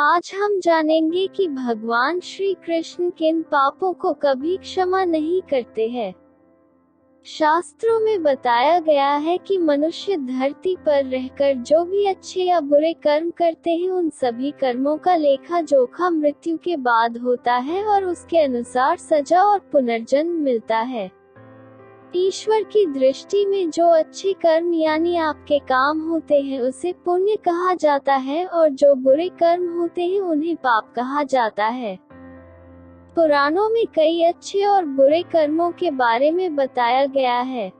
आज हम जानेंगे कि भगवान श्री कृष्ण किन पापों को कभी क्षमा नहीं करते हैं। शास्त्रों में बताया गया है कि मनुष्य धरती पर रहकर जो भी अच्छे या बुरे कर्म करते हैं उन सभी कर्मों का लेखा जोखा मृत्यु के बाद होता है और उसके अनुसार सजा और पुनर्जन्म मिलता है। ईश्वर की दृष्टि में जो अच्छे कर्म यानी आपके काम होते हैं उसे पुण्य कहा जाता है और जो बुरे कर्म होते हैं उन्हें पाप कहा जाता है। पुराणों में कई अच्छे और बुरे कर्मों के बारे में बताया गया है।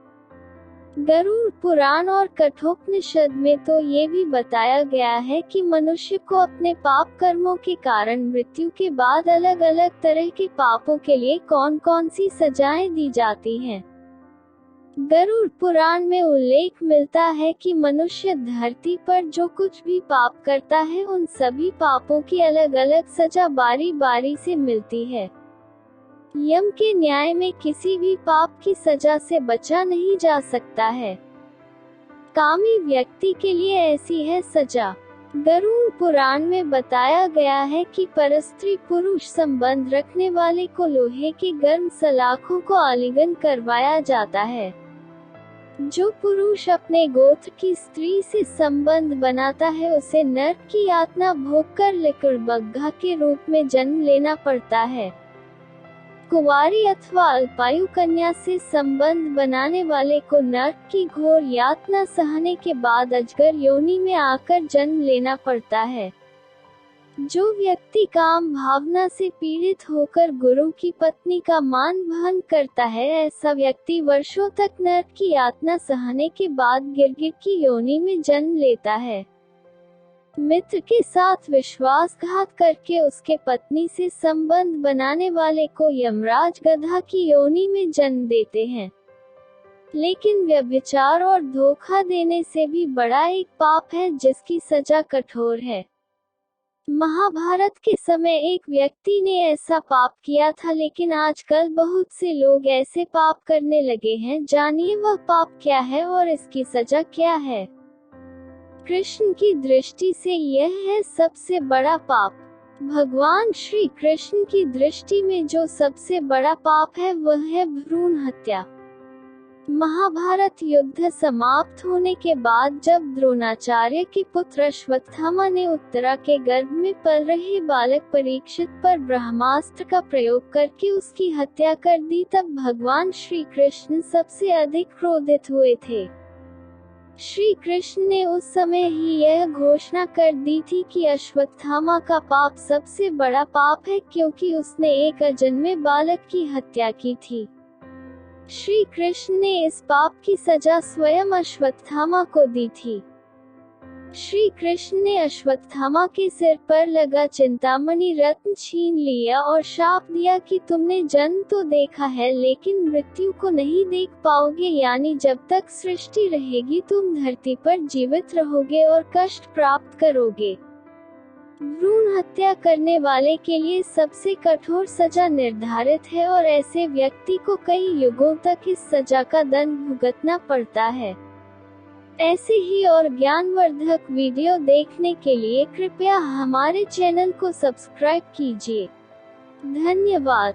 गरुड़ पुराण और कठोपनिषद में तो ये भी बताया गया है कि मनुष्य को अपने पाप कर्मों के कारण मृत्यु के बाद अलग अलग तरह के पापों के लिए कौन कौन सी सजाएं दी जाती हैं। गरुड़ पुराण में उल्लेख मिलता है कि मनुष्य धरती पर जो कुछ भी पाप करता है उन सभी पापों की अलग अलग सजा बारी बारी से मिलती है। यम के न्याय में किसी भी पाप की सजा से बचा नहीं जा सकता है। कामी व्यक्ति के लिए ऐसी है सजा। गरुड़ पुराण में बताया गया है कि परस्त्री पुरुष संबंध रखने वाले को लोहे के गर्म सलाखों को आलिंगन करवाया जाता है। जो पुरुष अपने गोत्र की स्त्री से संबंध बनाता है उसे नरक की यातना भोगकर लिकड़बग्घा के रूप में जन्म लेना पड़ता है। कुंवारी अथवा अल्पायु कन्या से संबंध बनाने वाले को नरक की घोर यातना सहने के बाद अजगर योनि में आकर जन्म लेना पड़ता है। जो व्यक्ति काम भावना से पीड़ित होकर गुरु की पत्नी का मान भंग करता है ऐसा व्यक्ति वर्षों तक नरक की यातना सहने के बाद गिरगिट की योनि में जन्म लेता है। मित्र के साथ विश्वासघात करके उसके पत्नी से संबंध बनाने वाले को यमराज गधा की योनि में जन्म देते हैं। लेकिन व्यभिचार और धोखा देने से भी बड़ा एक पाप है जिसकी सजा कठोर है। महाभारत के समय एक व्यक्ति ने ऐसा पाप किया था, लेकिन आजकल बहुत से लोग ऐसे पाप करने लगे हैं। जानिए वह पाप क्या है और इसकी सजा क्या है। कृष्ण की दृष्टि से यह है सबसे बड़ा पाप। भगवान श्री कृष्ण की दृष्टि में जो सबसे बड़ा पाप है वह है भ्रूण हत्या। महाभारत युद्ध समाप्त होने के बाद जब द्रोणाचार्य के पुत्र अश्वत्थामा ने उत्तरा के गर्भ में पल रहे बालक परीक्षित पर ब्रह्मास्त्र का प्रयोग करके उसकी हत्या कर दी तब भगवान श्री कृष्ण सबसे अधिक क्रोधित हुए थे। श्री कृष्ण ने उस समय ही यह घोषणा कर दी थी कि अश्वत्थामा का पाप सबसे बड़ा पाप है क्योंकि उसने एक अजन्मे बालक की हत्या की थी। श्री कृष्ण ने इस पाप की सजा स्वयं अश्वत्थामा को दी थी। श्री कृष्ण ने अश्वत्थामा के सिर पर लगा चिंतामणि रत्न छीन लिया और शाप दिया कि तुमने जन्म तो देखा है लेकिन मृत्यु को नहीं देख पाओगे, यानी जब तक सृष्टि रहेगी तुम धरती पर जीवित रहोगे और कष्ट प्राप्त करोगे। भ्रूण हत्या करने वाले के लिए सबसे कठोर सजा निर्धारित है और ऐसे व्यक्ति को कई युगों तक इस सजा का दंड भुगतना पड़ता है। ऐसे ही और ज्ञानवर्धक वीडियो देखने के लिए कृपया हमारे चैनल को सब्सक्राइब कीजिए। धन्यवाद।